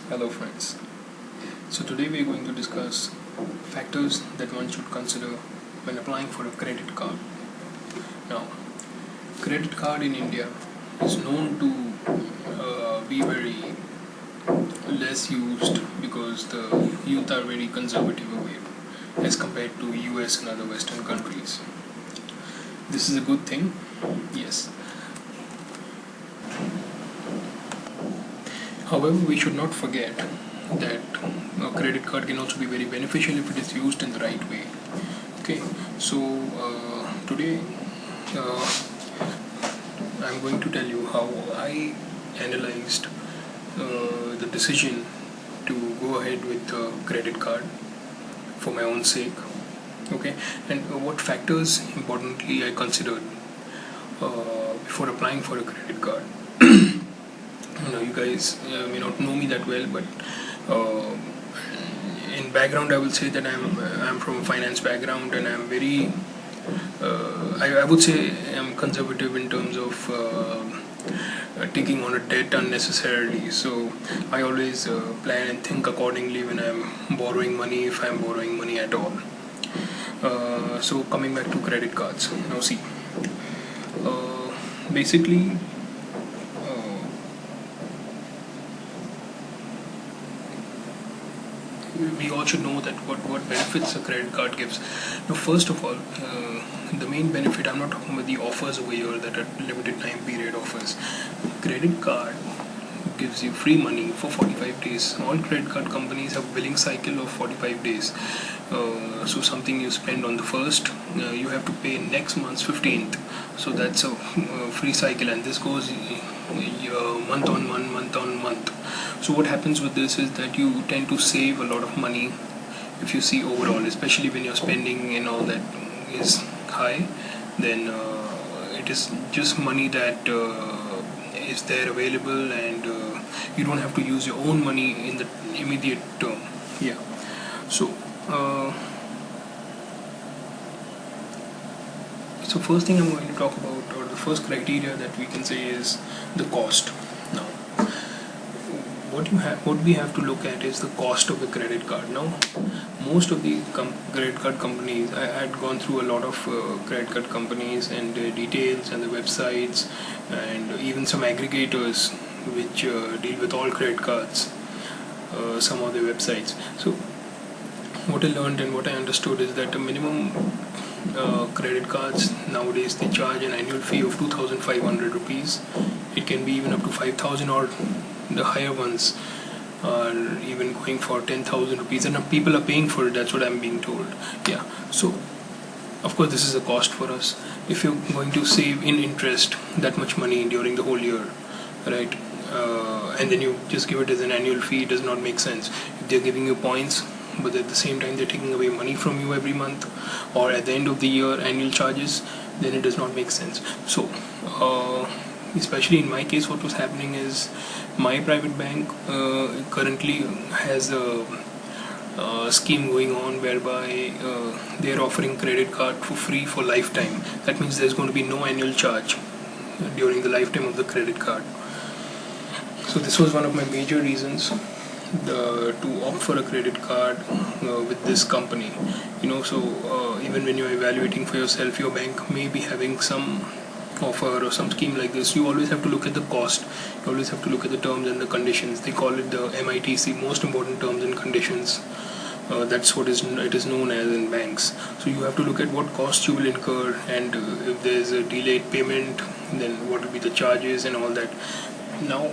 Hello friends. So today we are going to discuss factors that one should consider when applying for a credit card. Now, credit card in India is known to be very less used because the youth are very conservative over it as compared to US and other Western countries. This is a good thing, yes. However, we should not forget that a credit card can also be very beneficial if it is used in the right way. Okay, so today uh, I'm going to tell you how I analyzed the decision to go ahead with a credit card for my own sake. Okay, and what factors importantly I considered before applying for a credit card. You guys may not know me that well, but uh, in background I will say that I'm from a finance background, and I'm very I would say I'm conservative in terms of taking on a debt unnecessarily. So I always plan and think accordingly when I'm borrowing money, if I'm borrowing money at all. So coming back to credit cards, now see, basically we all should know that what benefits a credit card gives. Now, first of all, the main benefit, I'm not talking about the offers over here that are limited time period offers. Credit card gives you free money for 45 days. All credit card companies have a billing cycle of 45 days. So something you spend on the first, you have to pay next month's 15th. So that's a free cycle, and this goes month on month. So what happens with this is that you tend to save a lot of money if you see overall, especially when your spending and all that is high. Then it is just money that is there available, and you don't have to use your own money in the immediate term. Yeah. So so first thing I'm going to talk about, or the first criteria that we can say, is the cost. Now, what we have to look at is the cost of the credit card. Now, most of the credit card companies, I had gone through a lot of credit card companies and their details and the websites, and even some aggregators which deal with all credit cards, some of their websites. So what I learned and what I understood is that a minimum credit cards nowadays, they charge an annual fee of 2,500 rupees. It can be even up to 5,000, or the higher ones are even going for 10,000 rupees, and people are paying for it. That's what I'm being told. Yeah. So of course this is a cost for us. If you're going to save in interest that much money during the whole year, right, and then you just give it as an annual fee, it does not make sense. If they're giving you points, but at the same time they're taking away money from you every month, or at the end of the year annual charges, then it does not make sense. So especially in my case, what was happening is my private bank currently has a scheme going on whereby they're offering credit card for free for lifetime. That means there's going to be no annual charge during the lifetime of the credit card. So this was one of my major reasons to opt for a credit card with this company. So even when you're evaluating for yourself, your bank may be having some offer or some scheme like this. You always have to look at the cost. You always have to look at the terms and the conditions. They call it the MITC, most important terms and conditions. That's what it is known as in banks. So you have to look at what costs you will incur, and if there is a delayed payment, then what will be the charges and all that. Now,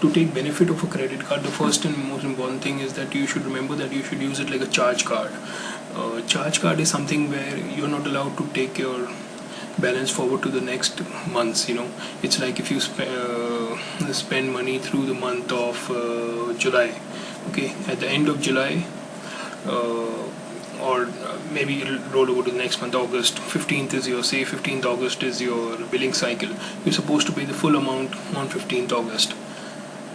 to take benefit of a credit card, the first and most important thing is that you should remember that you should use it like a charge card. Charge card is something where you're not allowed to take your balance forward to the next months. It's like if you spend money through the month of July. Okay, at the end of July, or maybe it'll roll over to the next month, August 15th is your, say 15th August is your billing cycle. You're supposed to pay the full amount on 15th August.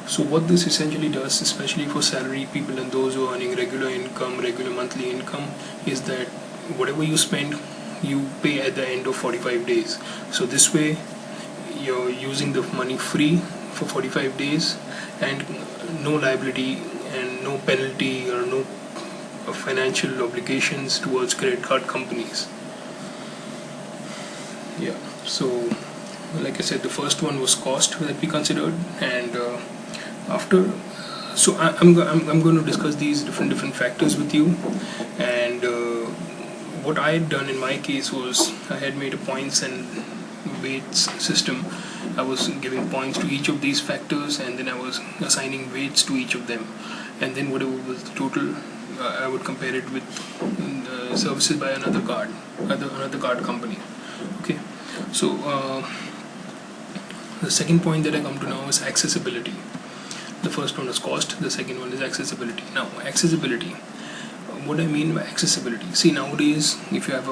So what this essentially does, especially for salary people and those who are earning regular income, regular monthly income, is that whatever you spend, you pay at the end of 45 days. So this way you're using the money free for 45 days, and no liability and no penalty or no financial obligations towards credit card companies. Yeah, so like I said, the first one was cost that we considered, and after so I'm going to discuss these different factors with you. And what I had done in my case was I had made a points and weights system. I was giving points to each of these factors, and then I was assigning weights to each of them, and then whatever was the total, I would compare it with services by another card company. Okay, so the second point that I come to now is accessibility. The first one is cost, the second one is accessibility. Now, accessibility, what I mean by accessibility, see, nowadays if you have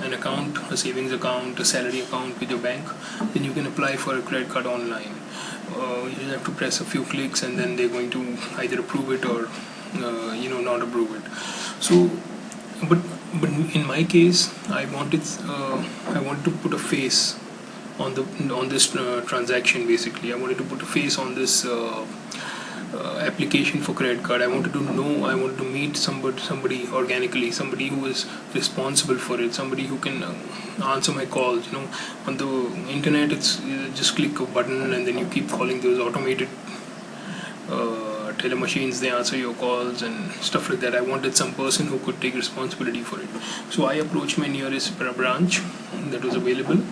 an account, a savings account, a salary account with your bank, then you can apply for a credit card online. You just have to press a few clicks, and then they're going to either approve it or not approve it. So but in my case, I wanted to put a face on this transaction. Basically, I wanted to put a face on this application for credit card. I wanted to meet somebody organically, somebody who is responsible for it, somebody who can answer my calls. On the internet, it's just click a button and then you keep calling those automated teller machines. They answer your calls and stuff like that. I wanted some person who could take responsibility for it. So I approached my nearest branch that was available,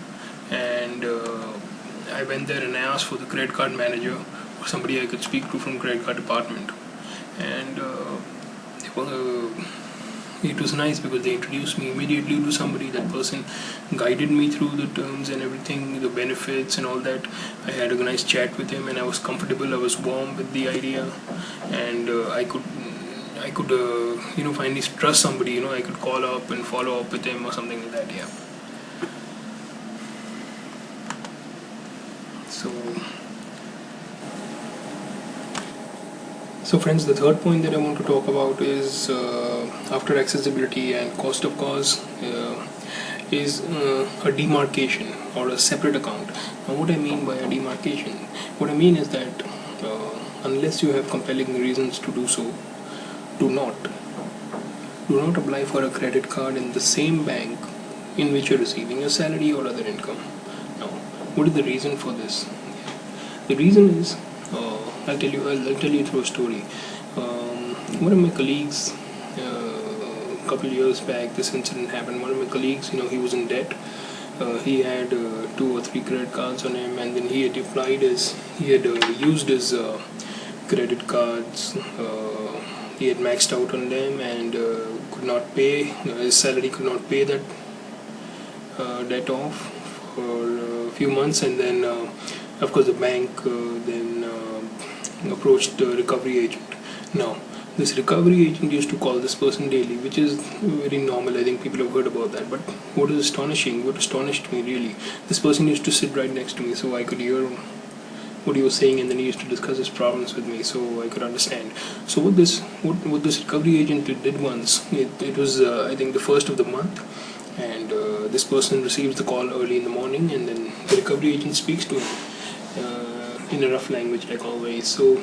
and I went there and I asked for the credit card manager or somebody I could speak to from credit card department. And it was nice because they introduced me immediately to somebody. That person guided me through the terms and everything, the benefits and all that. I had a nice chat with him, and I was comfortable. I was warm with the idea, and I could finally trust somebody. I could call up and follow up with him or something like that. Yeah. So friends, the third point that I want to talk about is after accessibility and cost of cause is a demarcation or a separate account. Now, what I mean by a demarcation, what I mean is that unless you have compelling reasons to do so, do not apply for a credit card in the same bank in which you're receiving your salary or other income. Now, what is the reason for this? The reason is, I'll tell you through a story. One of my colleagues, a couple of years back, this incident happened. One of my colleagues, he was in debt. He had 2 or 3 credit cards on him, and then he had used his credit cards. He had maxed out on them and could not pay. His salary could not pay that debt off for a few months, and then of course the bank then approached the recovery agent. Now, this recovery agent used to call this person daily, which is very normal. I think people have heard about that. But what astonished me really, this person used to sit right next to me, so I could hear what he was saying, and then he used to discuss his problems with me, so I could understand. So what this recovery agent did once, it was I think the first of the month, and this person receives the call early in the morning, and then the recovery agent speaks to him in a rough language, like always. So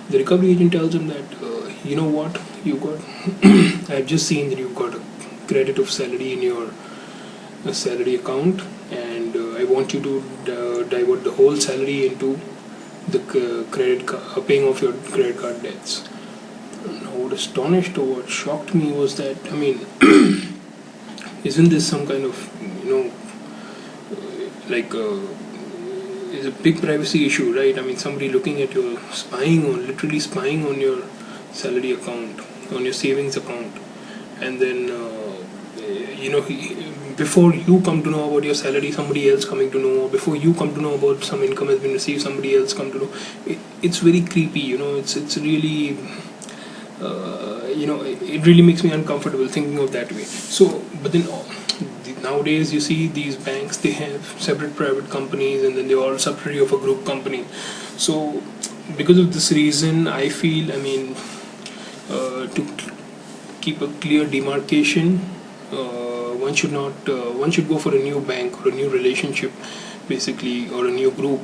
the recovery agent tells him that you know what, you got I've just seen that you've got a credit of salary in your salary account, and I want you to divert the whole salary into the paying off your credit card debts. And what astonished or what shocked me was that, I mean, isn't this some kind of like is a big privacy issue, right? I mean, somebody looking at your literally spying on your salary account, on your savings account, and then before you come to know about your salary, somebody else coming to know, or before you come to know about some income has been received, somebody else come to know. It's very creepy, it's really it really makes me uncomfortable thinking of that way. So, but then nowadays you see these banks, they have separate private companies, and then they're all subsidiary of a group company. So because of this reason, I feel, to keep a clear demarcation, one should go for a new bank or a new relationship, basically, or a new group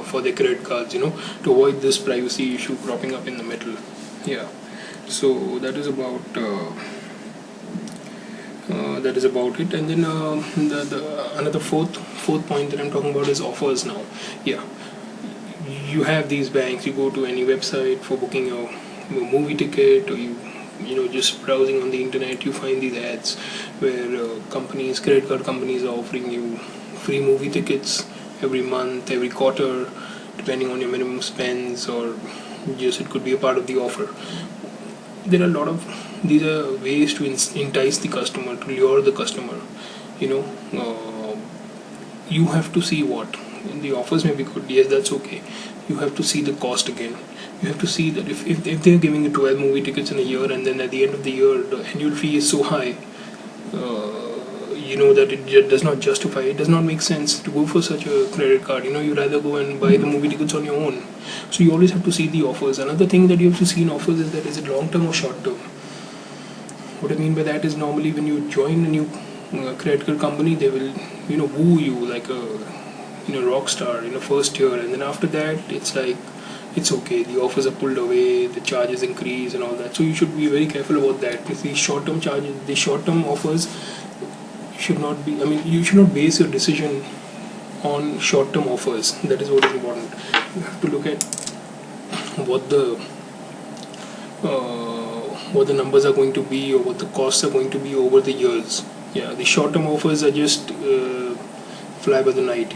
for their credit cards, to avoid this privacy issue cropping up in the middle. Yeah, so that is about it. And then the another fourth point that I'm talking about is offers now. Yeah, you have these banks. You go to any website for booking your movie ticket, or you just browsing on the internet, you find these ads where credit card companies are offering you free movie tickets every month, every quarter, depending on your minimum spends, or just it could be a part of the offer. There are a lot of these are ways to entice the customer, to lure the customer. You have to see what the offers may be good. Yes, that's okay. You have to see the cost again. You have to see that if they're giving you 12 movie tickets in a year, and then at the end of the year the annual fee is so high, that it does not justify. It does not make sense to go for such a credit card. You'd rather go and buy the movie tickets on your own. So you always have to see the offers. Another thing that you have to see in offers is that is it long term or short term. What I mean by that is, normally when you join a new credit card company, they will woo you like a rock star in the first year, and then after that it's like it's okay, the offers are pulled away, the charges increase and all that. So you should be very careful about that. If the short-term charges, the short-term offers should not be, you should not base your decision on short-term offers. That is what is important. You have to look at what the numbers are going to be, or what the costs are going to be over the years. Yeah, the short-term offers are just fly by the night.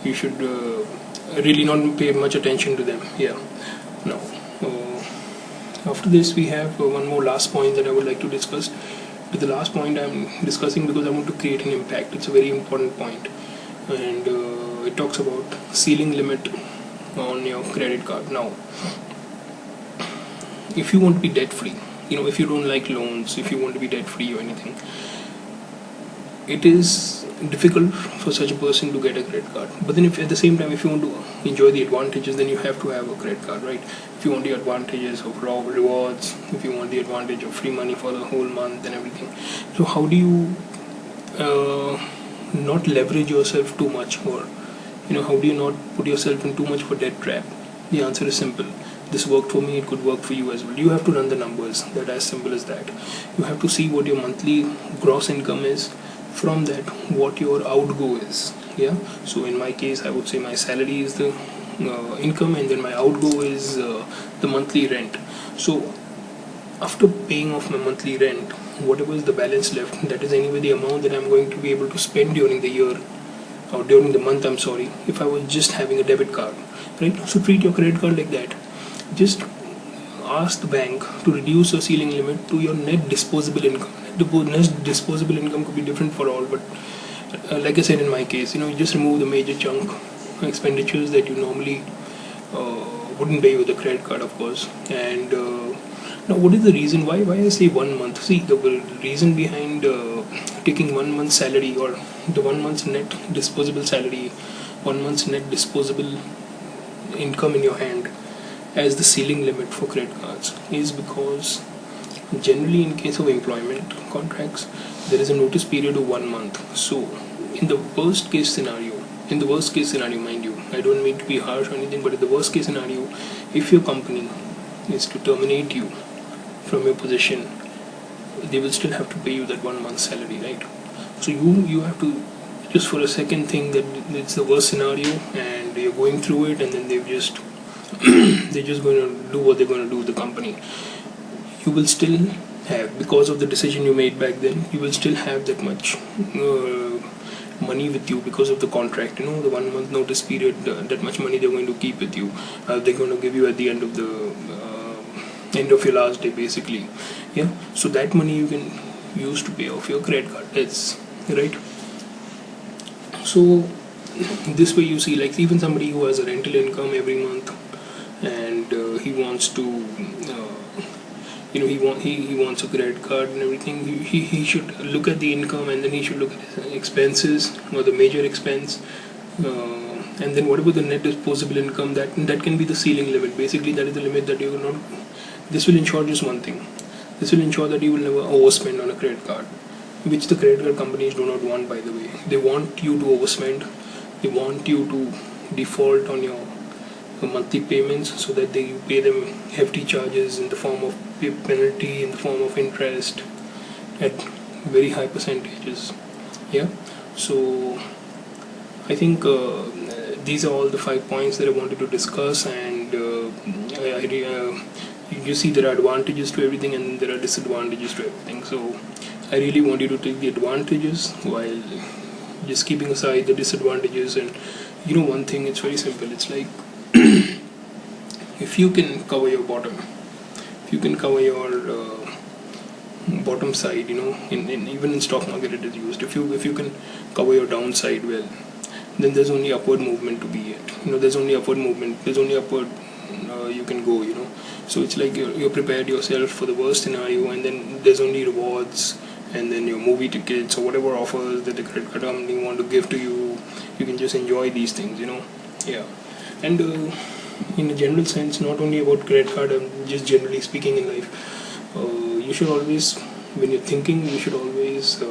You should really not pay much attention to them. Yeah. Now, after this we have one more last point that I would like to discuss. But the last point I'm discussing because I want to create an impact. It's a very important point, and it talks about ceiling limit on your credit card. Now, if you want to be debt free, if you don't like loans, if you want to be debt free or anything, it is difficult for such a person to get a credit card. But then, if at the same time, if you want to enjoy the advantages, then you have to have a credit card, right? If you want the advantages of raw rewards, if you want the advantage of free money for the whole month and everything, so how do you not leverage yourself too much, or how do you not put yourself in too much of a debt trap? The answer is simple. This worked for me, it could work for you as well. You have to run the numbers. That as simple as that. You have to see what your monthly gross income is. From that, what your outgo is. Yeah. So in my case, I would say my salary is the income, and then my outgo is the monthly rent. So after paying off my monthly rent, whatever is the balance left, that is anyway the amount that I'm going to be able to spend during the year, or during the month, if I was just having a debit card, right? So treat your credit card like that. Just ask the bank to reduce your ceiling limit to your net disposable income. Net disposable income could be different for all, but like I said, in my case, you just remove the major chunk expenditures that you normally wouldn't pay with a credit card, of course. And now, what is the reason why I say 1 month? See, the reason behind taking 1 month's salary, or the 1 month's net disposable salary, 1 month's net disposable income in your hand as the ceiling limit for credit cards, is because generally in case of employment contracts, there is a notice period of 1 month. So in the worst case scenario, mind you, I don't mean to be harsh or anything, but in the worst case scenario, if your company is to terminate you from your position, they will still have to pay you that 1 month's salary, right? So you have to just for a second think that it's the worst scenario and you're going through it, and then they're just going to do what they're going to do with the company. You will still have, because of the decision you made back then, you will still have that much money with you because of the contract. The 1 month notice period, that much money they're going to keep with you. They're going to give you at the end of your last day, basically. Yeah. So that money you can use to pay off your credit card debts, right? So this way, you see, like even somebody who has a rental income every month, and he wants to he wants a credit card and everything, he should look at the income, and then he should look at his expenses, or the major expense, and then whatever the net disposable income, that can be the ceiling limit. Basically, that is the limit that you will not. This will ensure just one thing. This will ensure that you will never overspend on a credit card, which the credit card companies do not want, by the way. They want you to overspend. they want you to default on your monthly payments, so that they pay them hefty charges in the form of penalty, in the form of interest at very high percentages. Yeah, so I think these are all the 5 points that I wanted to discuss, and you see there are advantages to everything and there are disadvantages to everything. So I really want you to take the advantages while just keeping aside the disadvantages. And one thing, it's very simple. It's like if you can cover your bottom, if you can cover your bottom side, even in stock market it is used. If you can cover your downside well, then there's only upward movement to be at. There's only upward movement. There's only upward you can go. So it's like you're prepared yourself for the worst scenario, and then there's only rewards, and then your movie tickets or whatever offers that the credit card company want to give to you. You can just enjoy these things. Yeah. And in a general sense, not only about credit card, just generally speaking in life, you should always, when you're thinking, you should always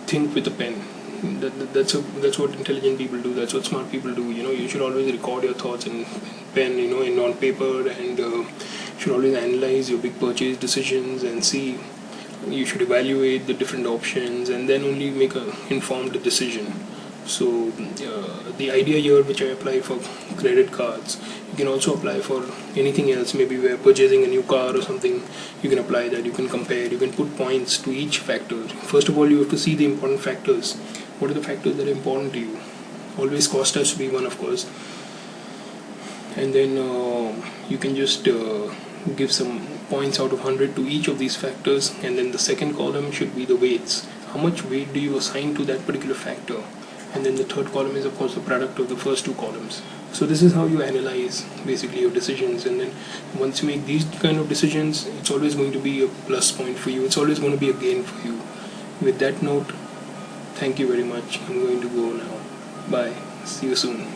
think with a pen. That's what intelligent people do. That's what smart people do. You should always record your thoughts in pen, in on paper, and you should always analyze your big purchase decisions and see. You should evaluate the different options and then only make a informed decision. So the idea here, which I apply for credit cards, you can also apply for anything else. Maybe we're purchasing a new car or something. You can apply that. You can compare. You can put points to each factor. First of all, you have to see the important factors. What are the factors that are important to you? Always cost has to be one, of course. And then you can just give some points out of 100 to each of these factors. And then the second column should be the weights. How much weight do you assign to that particular factor? And then the third column is, of course, the product of the first two columns. So this is how you analyze basically your decisions. And then once you make these kind of decisions, it's always going to be a plus point for you. It's always going to be a gain for you. With that note, thank you very much. I'm going to go now. Bye. See you soon.